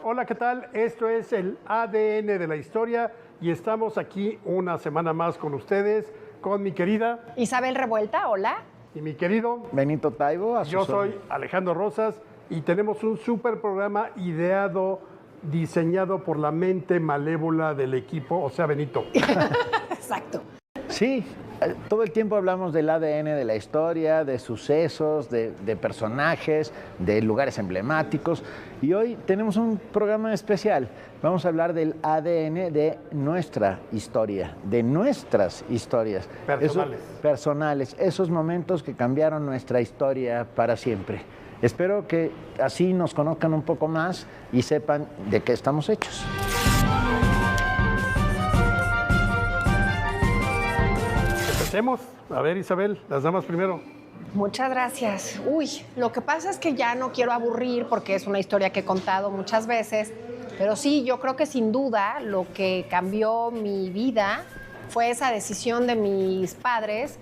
Hola, ¿qué tal? Esto es el ADN de la historia y estamos aquí una semana más con ustedes, con mi querida Isabel Revuelta, hola. y mi querido Benito Taibo, a Yo sus soy órdenes. Alejandro Rosas y tenemos un súper programa ideado, diseñado por la mente malévola del equipo, o sea, Benito. Exacto. Sí, todo el tiempo hablamos del ADN de la historia, de sucesos, de personajes, de lugares emblemáticos. Y hoy tenemos un programa especial. Vamos a hablar del ADN de nuestra historia, de nuestras historias. Personales. Personales, esos momentos que cambiaron nuestra historia para siempre. Espero que así nos conozcan un poco más y sepan de qué estamos hechos. Empecemos. A ver, Isabel, las damas primero. Muchas gracias. Uy, lo que pasa es que ya no quiero aburrir porque es una historia que he contado muchas veces, pero sí, yo creo que sin duda lo que cambió mi vida fue esa decisión de mis padres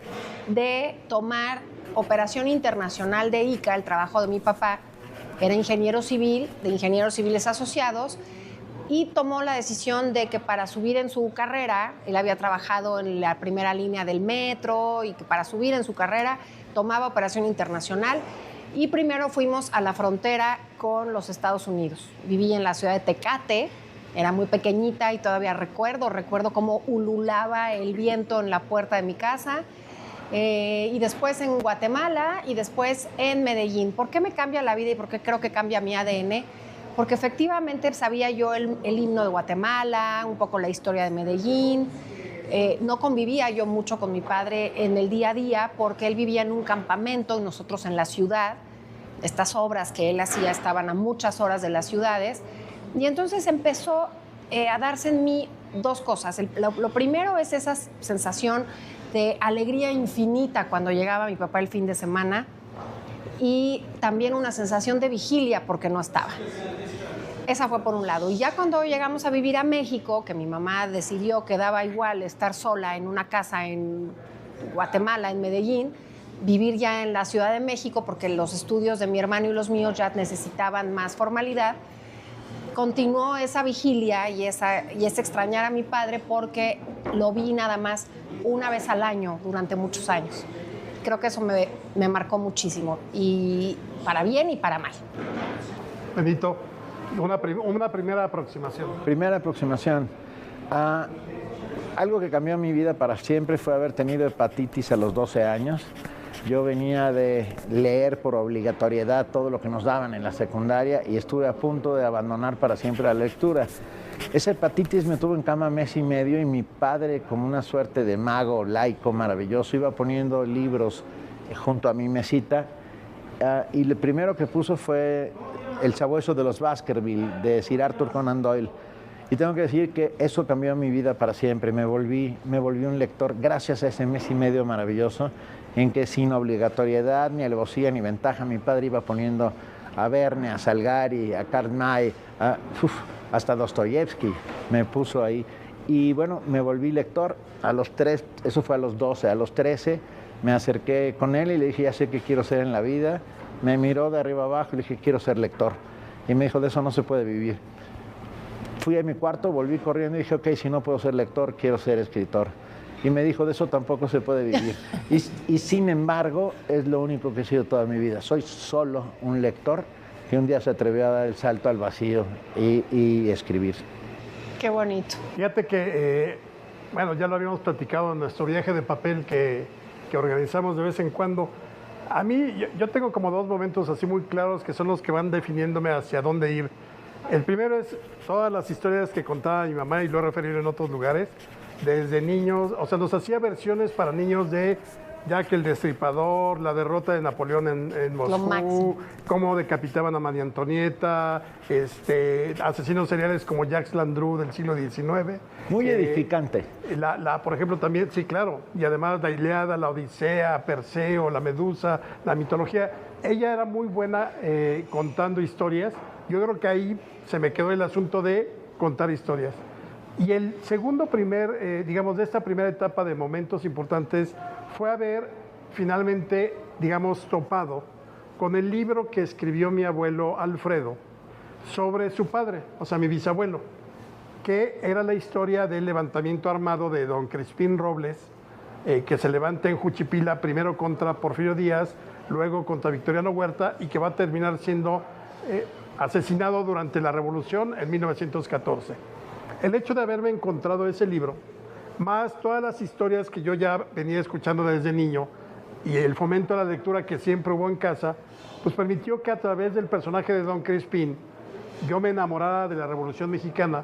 de tomar operación internacional de ICA, el trabajo de mi papá. Era ingeniero civil, de Ingenieros Civiles Asociados, y tomó la decisión de que para subir en su carrera, él había trabajado en la primera línea del metro y que para subir en su carrera tomaba operación internacional. Y primero fuimos a la frontera con los Estados Unidos. Viví en la ciudad de Tecate, era muy pequeñita y todavía recuerdo cómo ululaba el viento en la puerta de mi casa. Y después en Guatemala y después en Medellín. ¿Por qué me cambia la vida y por qué creo que cambia mi ADN? Porque efectivamente sabía yo el himno de Guatemala, un poco la historia de Medellín. No convivía yo mucho con mi padre en el día a día porque él vivía en un campamento y nosotros en la ciudad. Estas obras que él hacía estaban a muchas horas de las ciudades. Y entonces empezó a darse en mí dos cosas. Lo primero es esa sensación de alegría infinita cuando llegaba mi papá el fin de semana y también una sensación de vigilia porque no estaba. Esa fue por un lado. Y ya cuando llegamos a vivir a México, que mi mamá decidió que daba igual estar sola en una casa en Guatemala, en Medellín, vivir ya en la Ciudad de México porque los estudios de mi hermano y los míos ya necesitaban más formalidad, continuó esa vigilia y ese extrañar a mi padre porque lo vi nada más una vez al año durante muchos años. Creo que eso me marcó muchísimo, y para bien y para mal. Benito, una primera aproximación. Primera aproximación. Algo que cambió mi vida para siempre fue haber tenido hepatitis a los 12 años. Yo venía de leer por obligatoriedad todo lo que nos daban en la secundaria y estuve a punto de abandonar para siempre la lectura. Esa hepatitis me tuvo en cama mes y medio y mi padre, como una suerte de mago laico maravilloso, iba poniendo libros junto a mi mesita y lo primero que puso fue El sabueso de los Baskerville, de Sir Arthur Conan Doyle. Y tengo que decir que eso cambió mi vida para siempre. Me volví un lector gracias a ese mes y medio maravilloso en que sin obligatoriedad, ni alevosía, ni ventaja, mi padre iba poniendo a Verne, a Salgari, a Karl May, hasta Dostoyevsky me puso ahí. Y bueno, me volví lector eso fue a los 12, a los 13 me acerqué con él y le dije, ya sé qué quiero ser en la vida. Me miró de arriba abajo y le dije, quiero ser lector. Y me dijo, de eso no se puede vivir. Fui a mi cuarto, volví corriendo y dije, ok, si no puedo ser lector, quiero ser escritor. Y me dijo, de eso tampoco se puede vivir. Y sin embargo, es lo único que he sido toda mi vida. Soy solo un lector que un día se atrevió a dar el salto al vacío y escribir. Qué bonito. Fíjate que, bueno, ya lo habíamos platicado en nuestro viaje de papel que organizamos de vez en cuando. A mí, yo tengo como dos momentos así muy claros que son los que van definiéndome hacia dónde ir. El primero es todas las historias que contaba mi mamá y lo he referido en otros lugares, desde niños, o sea, nos hacía versiones para niños de Jack el Destripador, la derrota de Napoleón en Moscú, cómo decapitaban a María Antonieta, asesinos seriales como Jacques Landru del siglo XIX. Muy edificante. Por ejemplo, también, sí, claro, y además la Ilíada, la Odisea, Perseo, la Medusa, la mitología. Ella era muy buena contando historias. Yo creo que ahí se me quedó el asunto de contar historias. Y el segundo digamos, de esta primera etapa de momentos importantes fue haber finalmente, digamos, topado con el libro que escribió mi abuelo Alfredo sobre su padre, o sea, mi bisabuelo, que era la historia del levantamiento armado de don Crispín Robles, que se levanta en Juchipila, primero contra Porfirio Díaz, luego contra Victoriano Huerta, y que va a terminar siendo asesinado durante la Revolución en 1914. El hecho de haberme encontrado ese libro, más todas las historias que yo ya venía escuchando desde niño, y el fomento a la lectura que siempre hubo en casa, pues permitió que a través del personaje de don Crispín yo me enamorara de la Revolución Mexicana,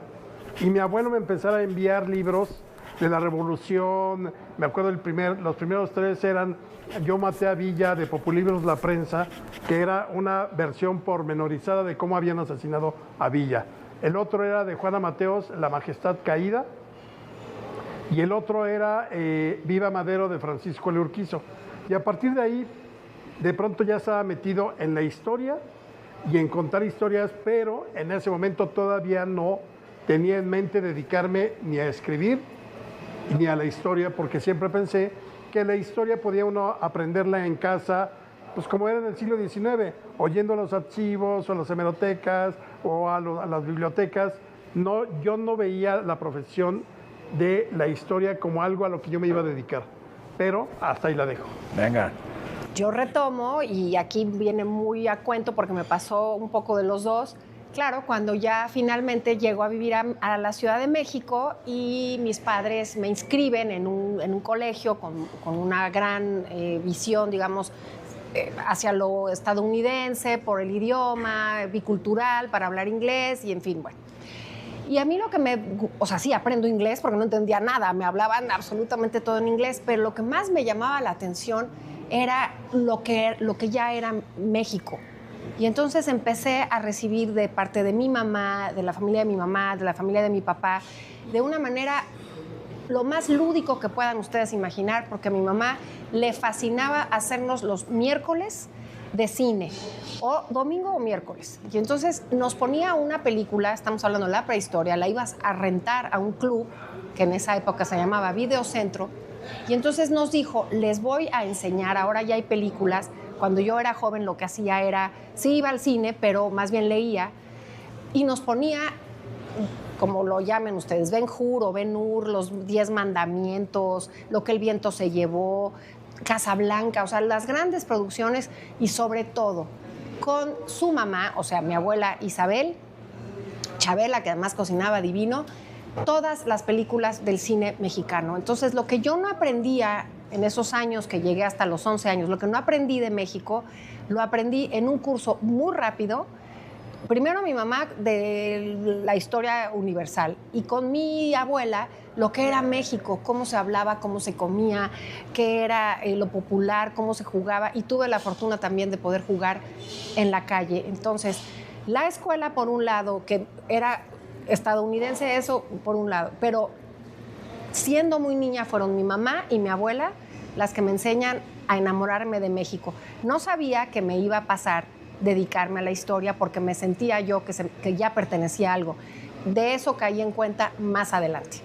y mi abuelo me empezara a enviar libros de la Revolución. Me acuerdo los primeros 3 eran Yo maté a Villa, de Populibros La Prensa, que era una versión pormenorizada de cómo habían asesinado a Villa. El otro era de Juana Mateos, La Majestad Caída, y el otro era Viva Madero, de Francisco L. Urquizo. Y a partir de ahí, de pronto ya estaba metido en la historia y en contar historias, pero en ese momento todavía no tenía en mente dedicarme ni a escribir ni a la historia, porque siempre pensé que la historia podía uno aprenderla en casa, pues como era en el siglo XIX, oyendo a los archivos o a las hemerotecas o a las bibliotecas. No, yo no veía la profesión de la historia como algo a lo que yo me iba a dedicar, pero hasta ahí la dejo. Venga. Yo retomo, y aquí viene muy a cuento porque me pasó un poco de los dos. Claro, cuando ya finalmente llego a vivir a la Ciudad de México y mis padres me inscriben en un colegio con una gran visión, digamos, hacia lo estadounidense, por el idioma, bicultural, para hablar inglés y en fin, bueno. Y a mí o sea, sí, aprendo inglés porque no entendía nada, me hablaban absolutamente todo en inglés, pero lo que más me llamaba la atención era lo que ya era México. Y entonces empecé a recibir de parte de mi mamá, de la familia de mi mamá, de la familia de mi papá, de una manera lo más lúdico que puedan ustedes imaginar, porque a mi mamá le fascinaba hacernos los miércoles de cine, o domingo o miércoles. Y entonces nos ponía una película, estamos hablando de la prehistoria, la ibas a rentar a un club, que en esa época se llamaba Videocentro, y entonces nos dijo, les voy a enseñar, ahora ya hay películas. Cuando yo era joven lo que hacía era, sí iba al cine, pero más bien leía, y nos ponía, como lo llamen ustedes, Ben-Hur o Ben-Hur, los 10 mandamientos, Lo que el viento se llevó, Casablanca, o sea, las grandes producciones, y sobre todo con su mamá, o sea, mi abuela Isabel, Chabela, que además cocinaba divino, todas las películas del cine mexicano. Entonces, lo que yo no aprendía en esos años, que llegué hasta los 11 años, lo que no aprendí de México, lo aprendí en un curso muy rápido. Primero mi mamá de la historia universal, y con mi abuela lo que era México, cómo se hablaba, cómo se comía, qué era lo popular, cómo se jugaba, y tuve la fortuna también de poder jugar en la calle. Entonces, la escuela por un lado, que era estadounidense, eso por un lado, pero siendo muy niña fueron mi mamá y mi abuela las que me enseñan a enamorarme de México. No sabía que me iba a pasar dedicarme a la historia porque me sentía yo que ya pertenecía a algo. De eso caí en cuenta más adelante.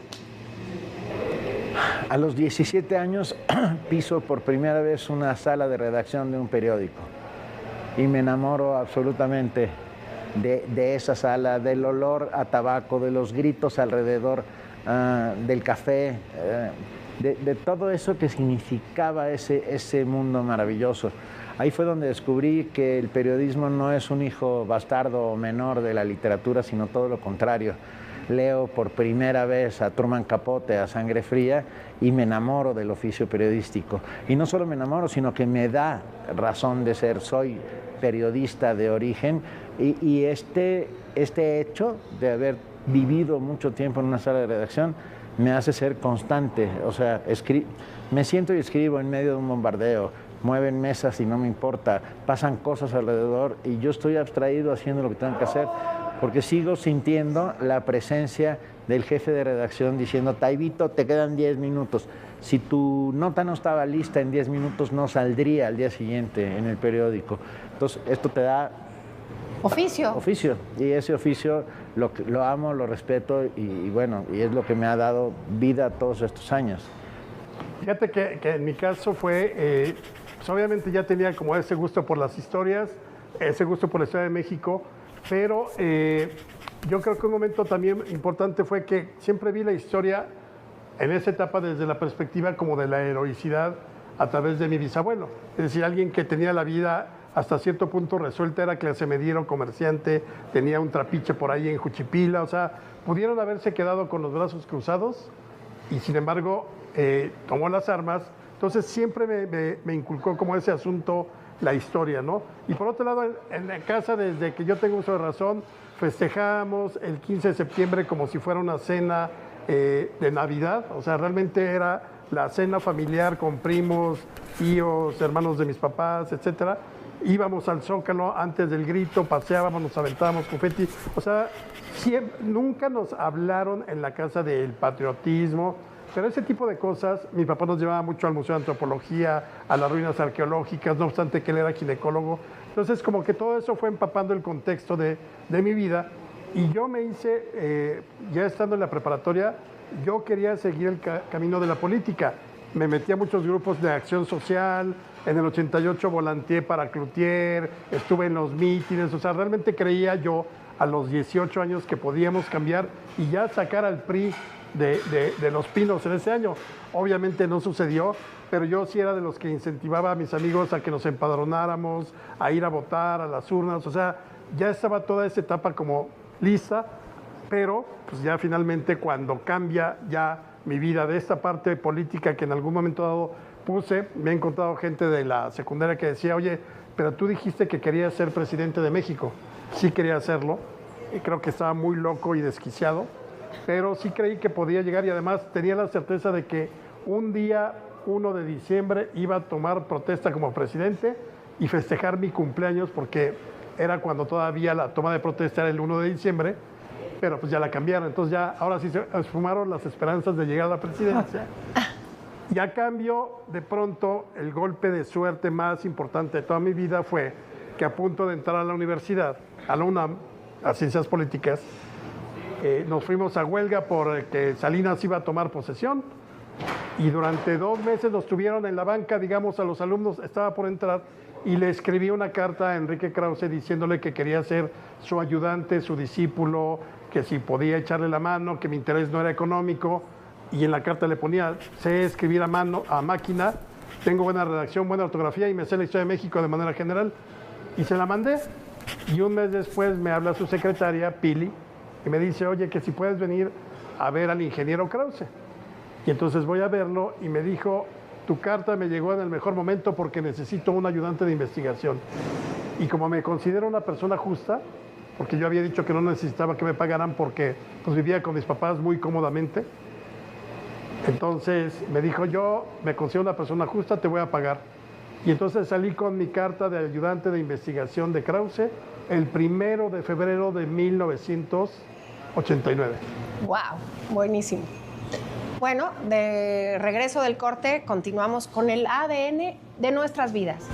A los 17 años piso por primera vez una sala de redacción de un periódico y me enamoro absolutamente de esa sala, del olor a tabaco, de los gritos alrededor, del café, de todo eso que significaba ese mundo maravilloso. Ahí fue donde descubrí que el periodismo no es un hijo bastardo o menor de la literatura, sino todo lo contrario. Leo por primera vez a Truman Capote, a Sangre Fría, y me enamoro del oficio periodístico. Y no solo me enamoro, sino que me da razón de ser. Soy periodista de origen, y este hecho de haber vivido mucho tiempo en una sala de redacción me hace ser constante. O sea, me siento y escribo en medio de un bombardeo, mueven mesas y no me importa, pasan cosas alrededor y yo estoy abstraído haciendo lo que tengo que hacer, porque sigo sintiendo la presencia del jefe de redacción diciendo: Taibito, te quedan 10 minutos. Si tu nota no estaba lista en 10 minutos, no saldría al día siguiente en el periódico. Entonces, esto te da oficio. Y ese oficio lo amo, lo respeto, y bueno, y es lo que me ha dado vida todos estos años. Fíjate que en mi caso fue, pues obviamente ya tenía como ese gusto por las historias, ese gusto por la historia de México, pero yo creo que un momento también importante fue que siempre vi la historia en esa etapa desde la perspectiva como de la heroicidad a través de mi bisabuelo. Es decir, alguien que tenía la vida hasta cierto punto resuelta, era clase mediero, comerciante, tenía un trapiche por ahí en Juchipila, o sea, pudieron haberse quedado con los brazos cruzados y sin embargo tomó las armas. Entonces siempre me inculcó como ese asunto la historia, ¿no? Y por otro lado, en la casa, desde que yo tengo uso de razón, festejamos el 15 de septiembre como si fuera una cena de Navidad, o sea, realmente era la cena familiar con primos, tíos, hermanos de mis papás, etcétera. Íbamos al Zócalo antes del grito, paseábamos, nos aventábamos confeti, o sea, nunca nos hablaron en la casa del patriotismo, pero ese tipo de cosas, mi papá nos llevaba mucho al Museo de Antropología, a las ruinas arqueológicas, no obstante que él era ginecólogo. Entonces, como que todo eso fue empapando el contexto de mi vida. Y yo me hice, ya estando en la preparatoria, yo quería seguir el camino de la política. Me metí a muchos grupos de acción social, en el 88 volanteé para Cloutier, estuve en los mítines, o sea, realmente creía yo a los 18 años que podíamos cambiar y ya sacar al PRI de Los Pinos en ese año. Obviamente no sucedió, pero yo sí era de los que incentivaba a mis amigos a que nos empadronáramos, a ir a votar a las urnas, o sea, ya estaba toda esa etapa como lista, pero pues ya finalmente cuando cambia ya mi vida de esta parte política que en algún momento dado puse, me he encontrado gente de la secundaria que decía, oye, pero tú dijiste que querías ser presidente de México. Sí quería hacerlo, y creo que estaba muy loco y desquiciado, pero sí creí que podía llegar y además tenía la certeza de que un día 1 de diciembre iba a tomar protesta como presidente y festejar mi cumpleaños porque era cuando todavía la toma de protesta era el 1 de diciembre, pero pues ya la cambiaron, entonces ya ahora sí se esfumaron las esperanzas de llegar a la presidencia. Y a cambio, de pronto, el golpe de suerte más importante de toda mi vida fue que a punto de entrar a la universidad, a la UNAM, a Ciencias Políticas, nos fuimos a huelga porque Salinas iba a tomar posesión y durante 2 meses nos tuvieron en la banca, digamos, a los alumnos, estaba por entrar y le escribí una carta a Enrique Krause diciéndole que quería ser su ayudante, su discípulo, que si podía echarle la mano, que mi interés no era económico. Y en la carta le ponía, sé escribir a mano, a máquina, tengo buena redacción, buena ortografía y me sé la historia de México de manera general. Y se la mandé. Y un mes después me habla su secretaria, Pili, y me dice, oye, que si puedes venir a ver al ingeniero Krause. Y entonces voy a verlo y me dijo, tu carta me llegó en el mejor momento porque necesito un ayudante de investigación. Y como me considero una persona justa, porque yo había dicho que no necesitaba que me pagaran porque pues, vivía con mis papás muy cómodamente, entonces me dijo, yo me considero una persona justa, te voy a pagar. Y entonces salí con mi carta de ayudante de investigación de Krause el 1 de febrero de 1989. ¡Wow! Buenísimo. Bueno, de regreso del corte, continuamos con el ADN de nuestras vidas.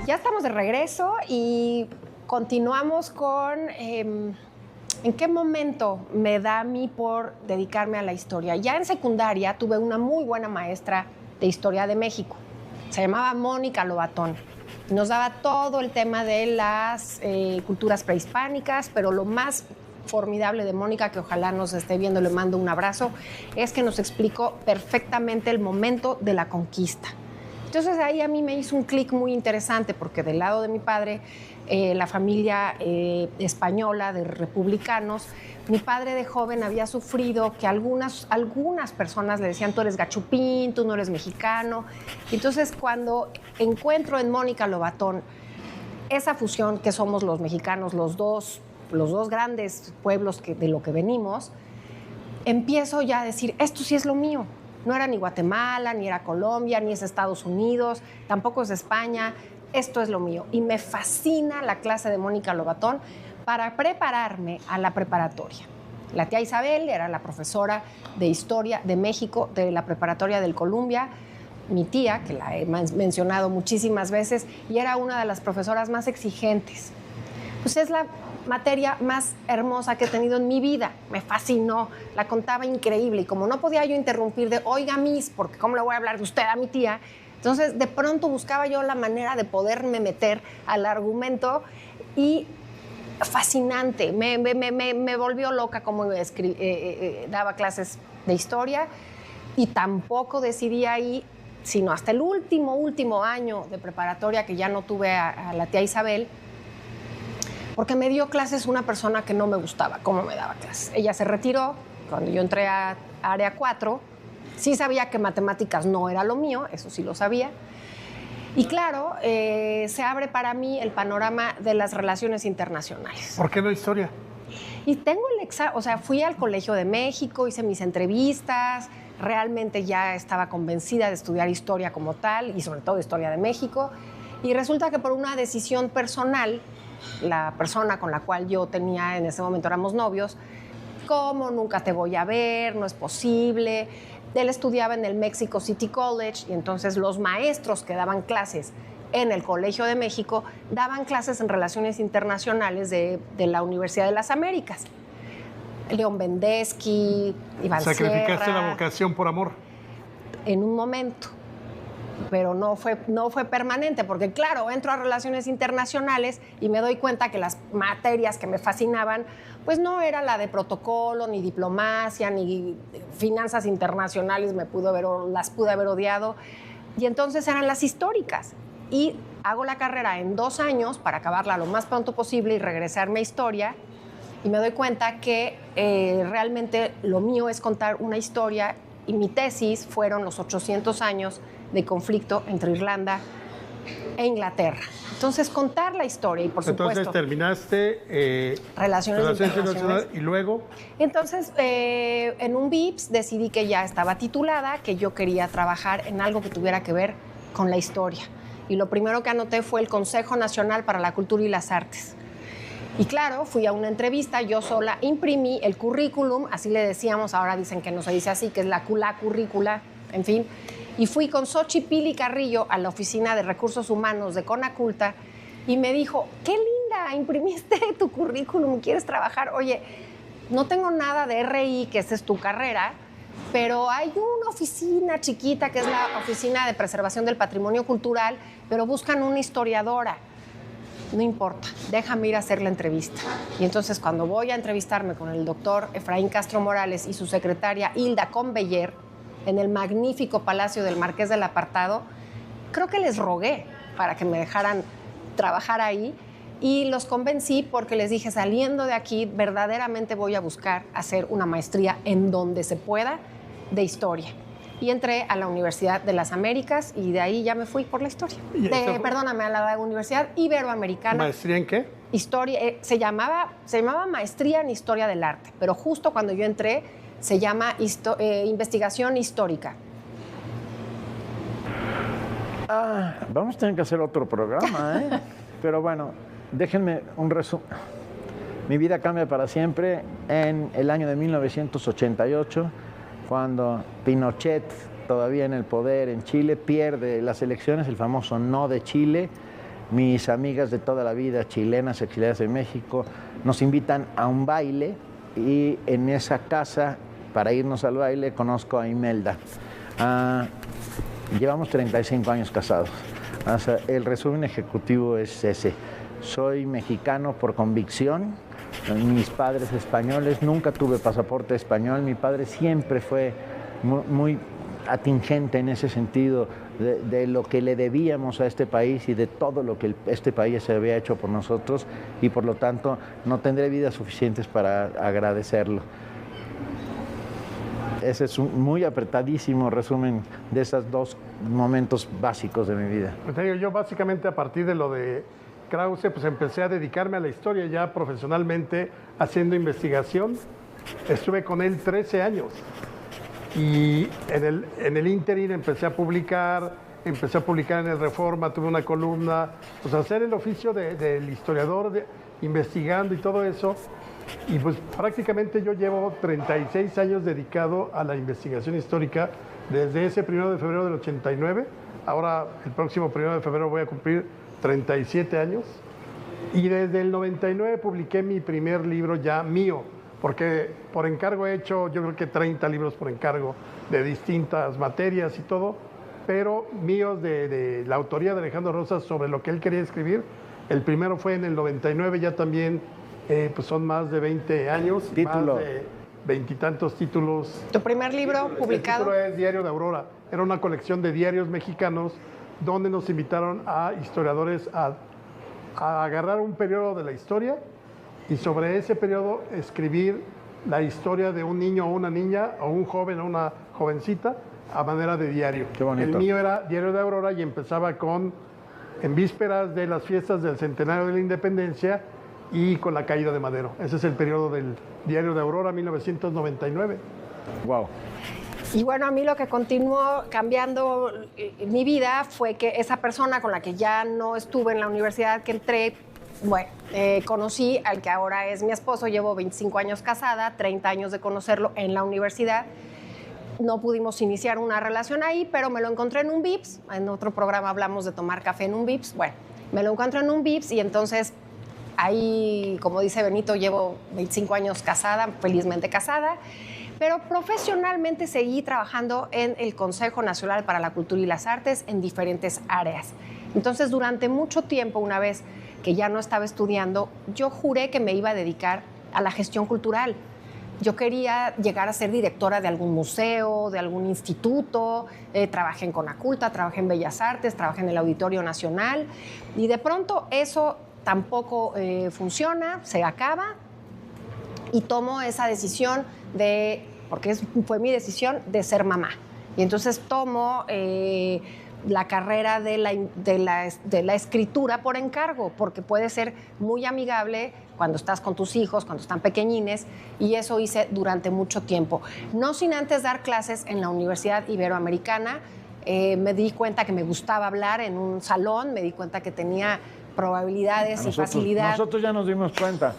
Ya estamos de regreso y continuamos con en qué momento me da a mí por dedicarme a la historia. Ya en secundaria tuve una muy buena maestra de Historia de México. Se llamaba Mónica Lobatón. Nos daba todo el tema de las culturas prehispánicas, pero lo más formidable de Mónica, que ojalá nos esté viendo, le mando un abrazo, es que nos explicó perfectamente el momento de la conquista. Entonces ahí a mí me hizo un clic muy interesante porque del lado de mi padre, la familia española de republicanos, mi padre de joven había sufrido que algunas personas le decían tú eres gachupín, tú no eres mexicano. Entonces cuando encuentro en Mónica Lobatón esa fusión que somos los mexicanos, los dos grandes pueblos de lo que venimos, empiezo ya a decir esto sí es lo mío. No era ni Guatemala, ni era Colombia, ni es Estados Unidos, tampoco es España. Esto es lo mío. Y me fascina la clase de Mónica Lobatón para prepararme a la preparatoria. La tía Isabel era la profesora de Historia de México de la preparatoria del Columbia. Mi tía, que la he mencionado muchísimas veces, y era una de las profesoras más exigentes. Pues es la materia más hermosa que he tenido en mi vida. Me fascinó, la contaba increíble. Y como no podía yo interrumpir de, oiga, Miss, porque ¿cómo le voy a hablar de usted a mi tía? Entonces, de pronto buscaba yo la manera de poderme meter al argumento y fascinante. Me volvió loca como daba clases de historia y tampoco decidí ahí, sino hasta el último año de preparatoria que ya no tuve a la tía Isabel, porque me dio clases una persona que no me gustaba cómo me daba clases. Ella se retiró cuando yo entré a Área 4. Sí sabía que matemáticas no era lo mío, eso sí lo sabía. Y claro, se abre para mí el panorama de las relaciones internacionales. ¿Por qué no historia? Y tengo fui al Colegio de México, hice mis entrevistas, realmente ya estaba convencida de estudiar historia como tal y sobre todo historia de México. Y resulta que por una decisión personal, la persona con la cual yo tenía en ese momento éramos novios, ¿cómo nunca te voy a ver? No es posible. Él estudiaba en el Mexico City College y entonces los maestros que daban clases en el Colegio de México daban clases en relaciones internacionales de la Universidad de las Américas. León Bendesky, Iván Sierra. ¿Sacrificaste la vocación por amor? En un momento, pero no fue permanente, porque claro, entro a relaciones internacionales y me doy cuenta que las materias que me fascinaban, pues no era la de protocolo, ni diplomacia, ni finanzas internacionales, las pude haber odiado, y entonces eran las históricas. Y hago la carrera en 2 años para acabarla lo más pronto posible y regresarme a historia, y me doy cuenta que realmente lo mío es contar una historia, y mi tesis fueron los 800 años de conflicto entre Irlanda e Inglaterra. Entonces, contar la historia y, por supuesto... Entonces, terminaste... Relaciones internacionales. ¿Y luego? Entonces, en un VIPS decidí que ya estaba titulada, que yo quería trabajar en algo que tuviera que ver con la historia. Y lo primero que anoté fue el Consejo Nacional para la Cultura y las Artes. Y claro, fui a una entrevista, yo sola imprimí el currículum, así le decíamos, ahora dicen que no se dice así, que es la currícula, en fin. Y fui con Xochitl Pili Carrillo a la Oficina de Recursos Humanos de Conaculta y me dijo, qué linda, imprimiste tu currículum, ¿quieres trabajar? Oye, no tengo nada de RI, que esa es tu carrera, pero hay una oficina chiquita que es la Oficina de Preservación del Patrimonio Cultural, pero buscan una historiadora. No importa, déjame ir a hacer la entrevista. Y entonces cuando voy a entrevistarme con el doctor Efraín Castro Morales y su secretaria Hilda Conbeller en el magnífico Palacio del Marqués del Apartado, creo que les rogué para que me dejaran trabajar ahí y los convencí porque les dije, saliendo de aquí, verdaderamente voy a buscar hacer una maestría en donde se pueda de historia. Y entré a la Universidad de las Américas y de ahí ya me fui por la historia. Perdóname, a la Universidad Iberoamericana. ¿Maestría en qué? Historia, se llamaba Maestría en Historia del Arte, pero justo cuando yo entré se llama Investigación Histórica. Vamos a tener que hacer otro programa, ¿eh? Pero bueno, déjenme un resumen. Mi vida cambia para siempre en el año de 1988, cuando Pinochet, todavía en el poder en Chile, pierde las elecciones, el famoso no de Chile, mis amigas de toda la vida, chilenas, exiliadas en México, nos invitan a un baile y en esa casa, para irnos al baile, conozco a Imelda. Llevamos 35 años casados. O sea, el resumen ejecutivo es ese. Soy mexicano por convicción, mis padres españoles, nunca tuve pasaporte español, mi padre siempre fue muy atingente en ese sentido de lo que le debíamos a este país y de todo lo que este país se había hecho por nosotros, y por lo tanto no tendré vidas suficientes para agradecerlo. Ese es un muy apretadísimo resumen de esos dos momentos básicos de mi vida. Pues yo básicamente a partir de lo de Krause, pues empecé a dedicarme a la historia ya profesionalmente, haciendo investigación. Estuve con él 13 años. Y en el ínterin empecé a publicar en el Reforma, tuve una columna, pues hacer el oficio del historiador, investigando y todo eso. Y pues prácticamente yo llevo 36 años dedicado a la investigación histórica, desde ese 1 de febrero del 89, ahora el próximo 1 de febrero voy a cumplir 37 años, y desde el 99 publiqué mi primer libro ya mío, porque por encargo he hecho yo creo que 30 libros por encargo de distintas materias y todo, pero míos de la autoría de Alejandro Rosas sobre lo que él quería escribir. El primero fue en el 99, ya también pues son más de 20 años, Título. más de 20 y tantos títulos. ¿Tu primer libro publicado? El título es Diario de Aurora, era una colección de diarios mexicanos donde nos invitaron a historiadores a agarrar un periodo de la historia y sobre ese periodo escribir la historia de un niño o una niña, o un joven o una jovencita, a manera de diario. Qué bonito. El mío era Diario de Aurora y empezaba en vísperas de las fiestas del centenario de la Independencia y con la caída de Madero. Ese es el periodo del Diario de Aurora, 1999. Wow. Y bueno, a mí lo que continuó cambiando mi vida fue que esa persona con la que ya no estuve en la universidad que entré, bueno, conocí al que ahora es mi esposo. Llevo 25 años casada, 30 años de conocerlo en la universidad. No pudimos iniciar una relación ahí, pero me lo encontré en un Vips. En otro programa hablamos de tomar café en un Vips. Bueno, me lo encontré en un Vips y entonces ahí, como dice Benito, llevo 25 años casada, felizmente casada. Pero profesionalmente seguí trabajando en el Consejo Nacional para la Cultura y las Artes en diferentes áreas. Entonces, durante mucho tiempo, una vez que ya no estaba estudiando, yo juré que me iba a dedicar a la gestión cultural. Yo quería llegar a ser directora de algún museo, de algún instituto. Trabajé en Conaculta, trabajé en Bellas Artes, trabajé en el Auditorio Nacional. Y de pronto eso tampoco funciona, se acaba. Y tomo esa decisión porque fue mi decisión de ser mamá. Y entonces tomo la carrera de la escritura por encargo, porque puede ser muy amigable cuando estás con tus hijos, cuando están pequeñines, y eso hice durante mucho tiempo. No sin antes dar clases en la Universidad Iberoamericana. Me di cuenta que me gustaba hablar en un salón, me di cuenta que tenía probabilidades y facilidad. Nosotros ya nos dimos cuenta.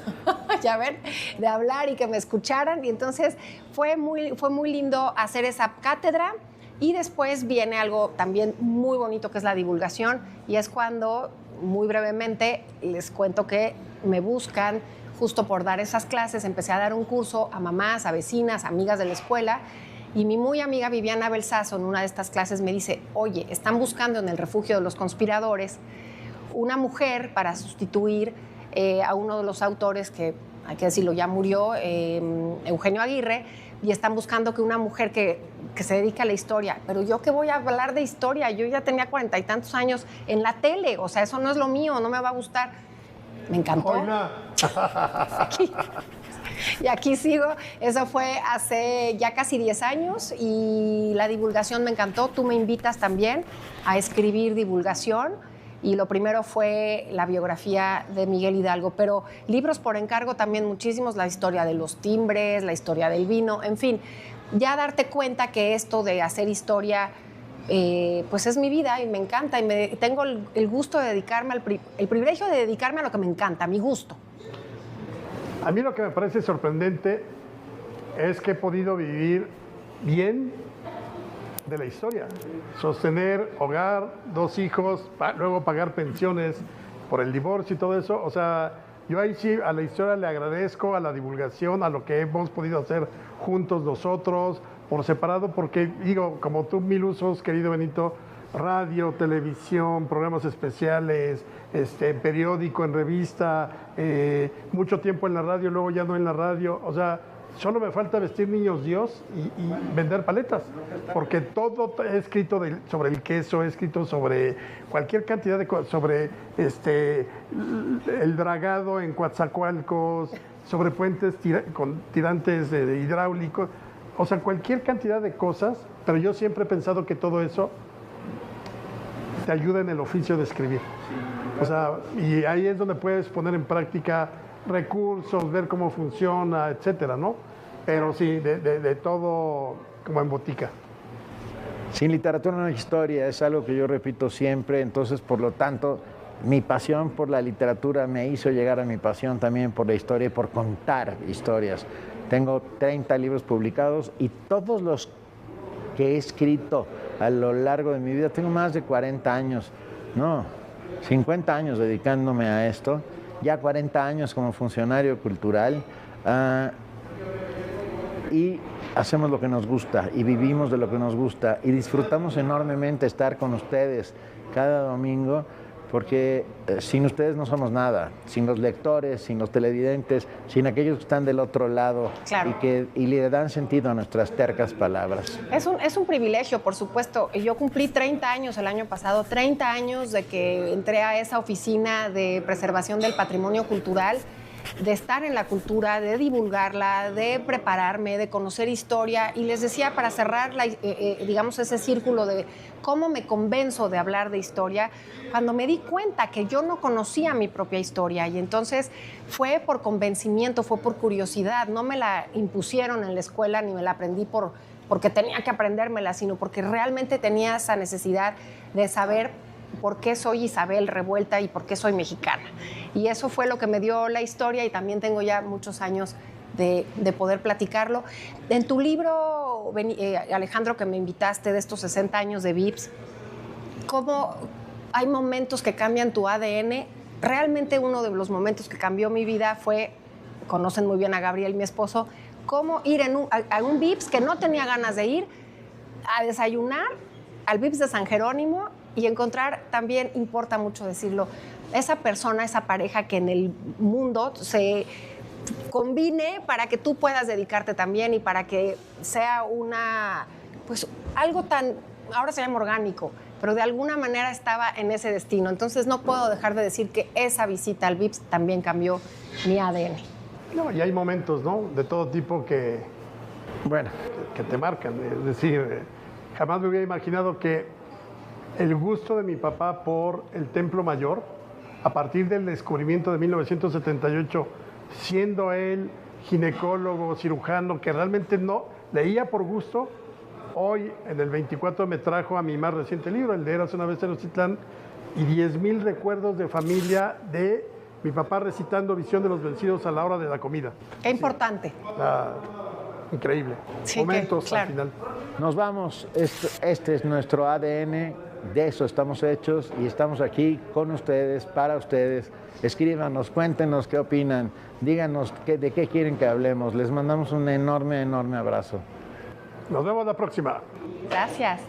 Ya ven, de hablar y que me escucharan. Y entonces fue muy lindo hacer esa cátedra. Y después viene algo también muy bonito, que es la divulgación. Y es cuando, muy brevemente, les cuento que me buscan justo por dar esas clases. Empecé a dar un curso a mamás, a vecinas, amigas de la escuela. Y mi muy amiga Viviana Belsazo, en una de estas clases, me dice: oye, están buscando en el Refugio de los Conspiradores una mujer para sustituir a uno de los autores que, hay que decirlo, ya murió, Eugenio Aguirre, y están buscando que una mujer que se dedique a la historia. Pero yo, ¿qué voy a hablar de historia? Yo ya tenía 40 y tantos años en la tele, o sea, eso no es lo mío, no me va a gustar. Me encantó. Y aquí sigo. Eso fue hace ya casi 10 años y la divulgación me encantó. Tú me invitas también a escribir divulgación. Y lo primero fue la biografía de Miguel Hidalgo, pero libros por encargo también muchísimos, la historia de los timbres, la historia del vino, en fin, ya darte cuenta que esto de hacer historia, pues es mi vida y me encanta, y tengo el gusto de dedicarme, el privilegio de dedicarme a lo que me encanta, a mi gusto. A mí lo que me parece sorprendente es que he podido vivir bien de la historia. Sostener hogar, 2 hijos, luego pagar pensiones por el divorcio y todo eso. O sea, yo ahí sí a la historia le agradezco, a la divulgación, a lo que hemos podido hacer juntos nosotros, por separado, porque digo, como tú, 1000 usos, querido Benito, radio, televisión, programas especiales, periódico, en revista, mucho tiempo en la radio, luego ya no en la radio. O sea, solo me falta vestir niños Dios y vender paletas, porque todo he escrito sobre el queso, he escrito sobre cualquier cantidad de cosas, sobre el dragado en Coatzacoalcos, sobre puentes con tirantes hidráulicos, o sea, cualquier cantidad de cosas, pero yo siempre he pensado que todo eso te ayuda en el oficio de escribir. O sea, y ahí es donde puedes poner en práctica recursos, ver cómo funciona, etcétera, ¿no? Pero sí, de todo como en botica. Sin literatura no hay historia, es algo que yo repito siempre, entonces por lo tanto mi pasión por la literatura me hizo llegar a mi pasión también por la historia y por contar historias. Tengo 30 libros publicados y todos los que he escrito a lo largo de mi vida, tengo más de 40 años, no, 50 años dedicándome a esto, ya 40 años como funcionario cultural, y hacemos lo que nos gusta y vivimos de lo que nos gusta y disfrutamos enormemente estar con ustedes cada domingo, porque sin ustedes no somos nada, sin los lectores, sin los televidentes, sin aquellos que están del otro lado. Claro. y le dan sentido a nuestras tercas palabras. Es un privilegio, por supuesto. Yo cumplí 30 años el año pasado, 30 años de que entré a esa oficina de preservación del patrimonio cultural, de estar en la cultura, de divulgarla, de prepararme, de conocer historia. Y les decía, para cerrar, digamos, ese círculo de cómo me convenzo de hablar de historia, cuando me di cuenta que yo no conocía mi propia historia, y entonces fue por convencimiento, fue por curiosidad, no me la impusieron en la escuela ni me la aprendí porque tenía que aprendérmela, sino porque realmente tenía esa necesidad de saber por qué soy Isabel Revuelta y por qué soy mexicana. Y eso fue lo que me dio la historia, y también tengo ya muchos años de poder platicarlo. En tu libro, Alejandro, que me invitaste, de estos 60 años de Vips, cómo hay momentos que cambian tu ADN. Realmente uno de los momentos que cambió mi vida fue, conocen muy bien a Gabriel, mi esposo, cómo ir a un Vips que no tenía ganas de ir, a desayunar al Vips de San Jerónimo, y encontrar, también importa mucho decirlo, esa persona, esa pareja que en el mundo se combine para que tú puedas dedicarte también y para que sea pues algo tan, ahora se llama orgánico, pero de alguna manera estaba en ese destino. Entonces no puedo dejar de decir que esa visita al Vips también cambió mi ADN. No, y hay momentos, ¿no?, de todo tipo que te marcan. Es decir, jamás me hubiera imaginado que el gusto de mi papá por el Templo Mayor, a partir del descubrimiento de 1978, siendo él ginecólogo, cirujano, que realmente no leía por gusto, hoy en el 24 me trajo a mi más reciente libro, el de Érase una vez Tenochtitlán, y 10,000 recuerdos de familia de mi papá recitando Visión de los Vencidos a la hora de la comida. Qué importante. Increíble. Sí, Momentos claro. al final. Nos vamos, este es nuestro ADN, de eso estamos hechos y estamos aquí con ustedes, para ustedes. Escríbanos, cuéntenos qué opinan, díganos de qué quieren que hablemos. Les mandamos un enorme, enorme abrazo. Nos vemos la próxima. Gracias.